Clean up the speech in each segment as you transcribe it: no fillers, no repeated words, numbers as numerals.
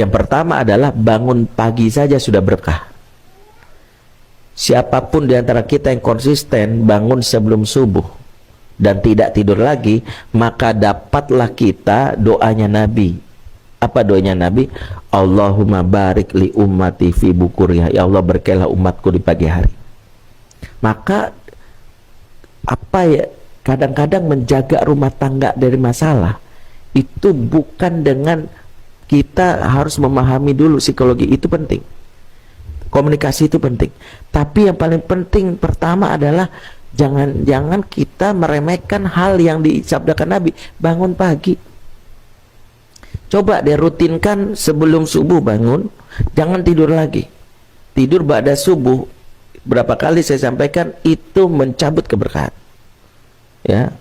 Yang pertama adalah bangun pagi saja sudah berkah. Siapapun di antara kita yang konsisten bangun sebelum subuh dan tidak tidur lagi, maka dapatlah kita doanya Nabi. Apa doanya Nabi? Allahumma barik li ummati fi bukuriha. Ya Allah, berkailah umatku di pagi hari. Maka apa ya, kadang-kadang menjaga rumah tangga dari masalah itu bukan dengan kita harus memahami dulu psikologi, itu penting. Komunikasi itu penting. Tapi yang paling penting pertama adalah jangan kita meremehkan hal yang disabdakan Nabi. Bangun pagi. Coba deh rutinkan sebelum subuh bangun, jangan tidur lagi. Tidur ba'da subuh, berapa kali saya sampaikan, itu mencabut keberkahan. Ya.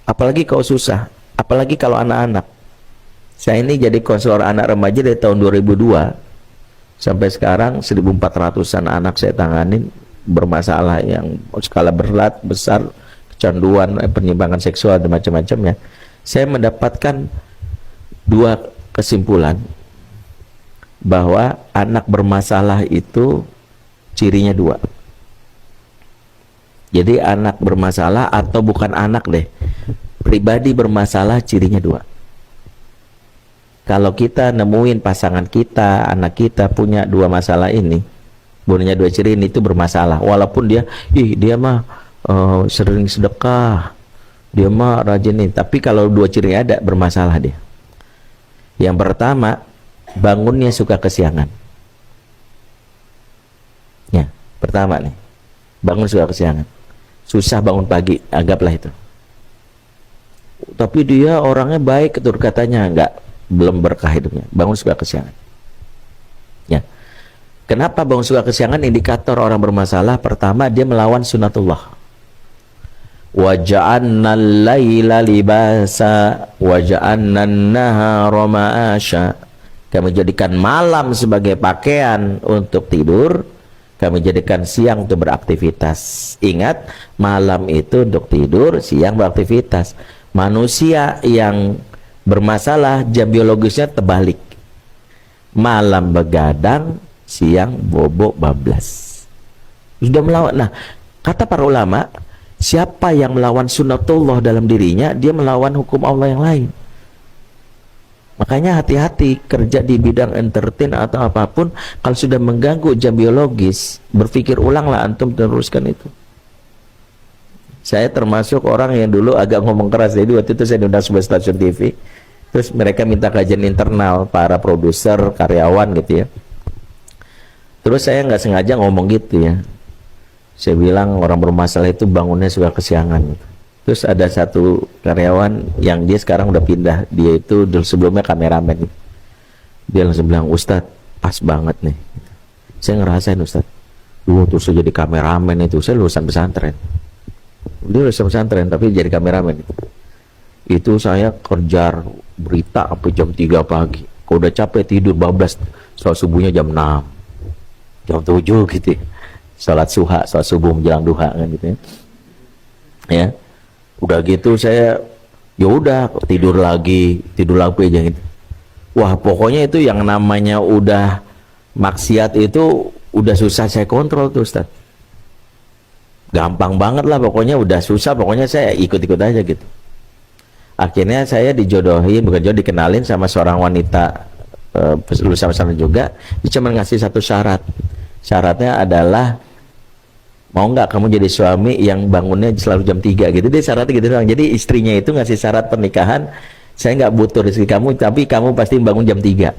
Apalagi kalau susah, apalagi kalau anak-anak. Saya ini jadi konselor anak remaja dari tahun 2002 sampai sekarang 1.400-an anak saya tanganin bermasalah yang skala berat, besar, kecanduan, penyimpangan seksual dan macam-macamnya. Saya mendapatkan dua kesimpulan, bahwa anak bermasalah itu cirinya dua. Jadi anak bermasalah atau bukan anak deh, pribadi bermasalah cirinya dua. Kalau kita nemuin pasangan kita, anak kita punya dua masalah ini, punya dua ciri ini, itu bermasalah. Walaupun dia mah sering sedekah, dia mah rajin ini, tapi kalau dua ciri ada, bermasalah dia. Yang pertama, bangunnya suka kesiangan. Ya, pertama nih, bangun suka kesiangan, susah bangun pagi, anggaplah itu. Tapi dia orangnya baik, ketur katanya enggak, belum berkah hidupnya, bangun suka kesiangan. Ya, kenapa bangun suka kesiangan? Indikator orang bermasalah, pertama dia melawan sunatullah. Wa ja'alna al-laila libasa wa ja'alna an-nahara ma'asha. Kami jadikan malam sebagai pakaian untuk tidur, kami jadikan siang untuk beraktivitas. Ingat, malam itu untuk tidur, siang beraktivitas. Manusia yang bermasalah jam biologisnya terbalik, malam begadang, siang bobo bablas. Sudah melawan. Nah, kata para ulama, siapa yang melawan sunnatullah dalam dirinya, dia melawan hukum Allah yang lain. Makanya hati-hati kerja di bidang entertain atau apapun, kalau sudah mengganggu jam biologis, berpikir ulanglah antum teruskan itu. Saya termasuk orang yang dulu agak ngomong keras. Jadi waktu itu saya diundang sebuah stasiun TV, terus mereka minta kajian internal para produser, karyawan gitu ya. Terus saya nggak sengaja ngomong gitu ya. Saya bilang orang bermasalah itu bangunnya suka kesiangan gitu. Terus ada satu karyawan yang dia sekarang udah pindah, dia itu dulu sebelumnya kameramen gitu. Dia langsung bilang, Ustadz pas banget nih. Saya ngerasain Ustadz, terus saya jadi kameramen itu, saya lulusan pesantren. Dia lulusan pesantren tapi jadi kameramen itu saya kerja berita sampai jam 3 pagi. Kalau udah capek tidur bablas, sholat subuhnya jam 6, jam 7 gitu ya. Sholat subuh menjelang duha kan gitu ya. Ya, udah gitu saya ya udah tidur lagi aja gitu. Wah, pokoknya itu yang namanya udah maksiat itu udah susah saya kontrol tuh Ustaz. Gampang banget lah pokoknya, udah susah, pokoknya saya ikut-ikut aja gitu. Akhirnya saya dijodohin, bukan jodoh, dikenalin sama seorang wanita lulusan pesantren juga. Dia cuma ngasih satu syarat. Syaratnya adalah mau nggak kamu jadi suami yang bangunnya selalu jam 3 gitu. Dia syaratnya gitu doang. Jadi istrinya itu ngasih syarat pernikahan, saya nggak butuh rezeki kamu, tapi kamu pasti bangun jam 3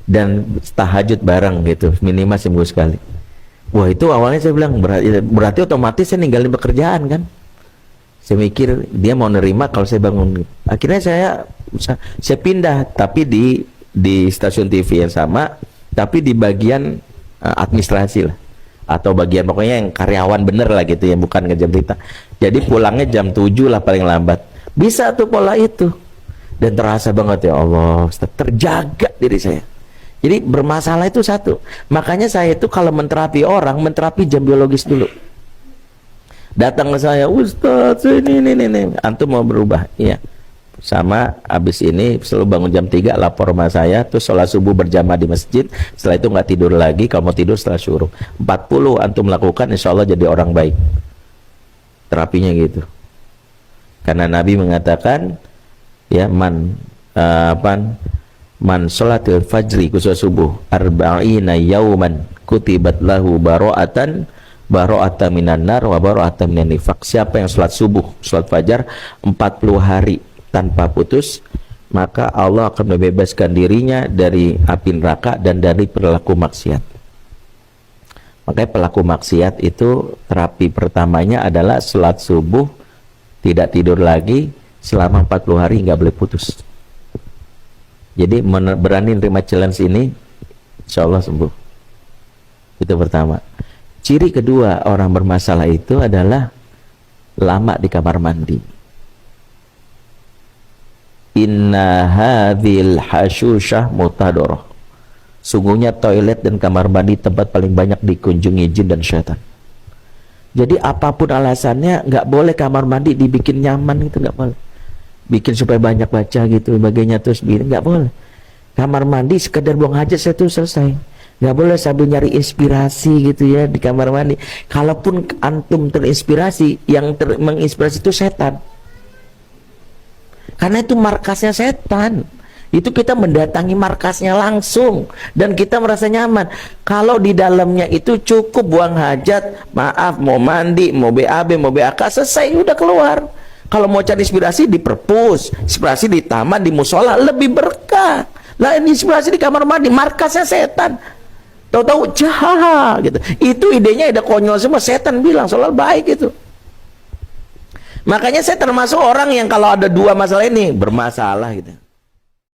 dan tahajud bareng gitu, minimal seminggu sekali. Wah, itu awalnya saya bilang berarti otomatis saya ninggalin pekerjaan kan. Saya mikir dia mau nerima kalau saya bangun. Akhirnya saya pindah, tapi di stasiun TV yang sama, tapi di bagian administrasi lah, atau bagian pokoknya yang karyawan bener lah gitu ya, bukan ngejam berita. Jadi pulangnya jam 7 lah paling lambat. Bisa tuh pola itu, dan terasa banget ya Allah, terjaga diri saya. Jadi bermasalah itu satu. Makanya saya itu kalau menterapi orang, menterapi jam biologis dulu. Datang ke saya, Ustaz, ini, antum mau berubah? Iya. sama habis ini selalu bangun jam 3 lapor sama saya, terus sholat subuh berjamaah di masjid, setelah itu nggak tidur lagi, kalau mau tidur setelah syuruk. 40 antum lakukan, insya Allah jadi orang baik. Terapinya gitu, karena Nabi mengatakan ya man sholatil fajri, khusus subuh, arba'ina yauman kutibat lahu baro'atan minan nar wa baro'atan minan nifaq. Siapa yang sholat subuh, sholat fajar 40 hari tanpa putus, maka Allah akan membebaskan dirinya dari api neraka dan dari perilaku maksiat. Makanya pelaku maksiat itu terapi pertamanya adalah sholat subuh, tidak tidur lagi selama 40 hari, nggak boleh putus. Jadi berani nerima challenge ini, insya Allah sembuh. Itu pertama. Ciri kedua orang bermasalah itu adalah lama di kamar mandi. Inna hadhil hashushah mutadoroh. Sungguhnya toilet dan kamar mandi tempat paling banyak dikunjungi jin dan syaitan. Jadi apapun alasannya, nggak boleh kamar mandi dibikin nyaman, itu nggak boleh. Bikin supaya banyak baca gitu, bagainya terus nggak boleh. Kamar mandi sekedar buang hajat itu selesai. Nggak boleh sambil nyari inspirasi gitu ya di kamar mandi. Kalaupun antum terinspirasi, yang menginspirasi itu setan. Karena itu markasnya setan. Itu kita mendatangi markasnya langsung dan kita merasa nyaman. Kalau di dalamnya itu cukup buang hajat, maaf, mau mandi, mau BAB, mau BAK, selesai, udah keluar. Kalau mau cari inspirasi di perpus, inspirasi di taman, di musola, lebih berkah. Lah ini inspirasi di kamar mandi, markasnya setan. Tahu-tahu jahat gitu. Itu idenya ide konyol semua, setan bilang soal baik itu. Makanya saya termasuk orang yang kalau ada dua masalah ini bermasalah gitu.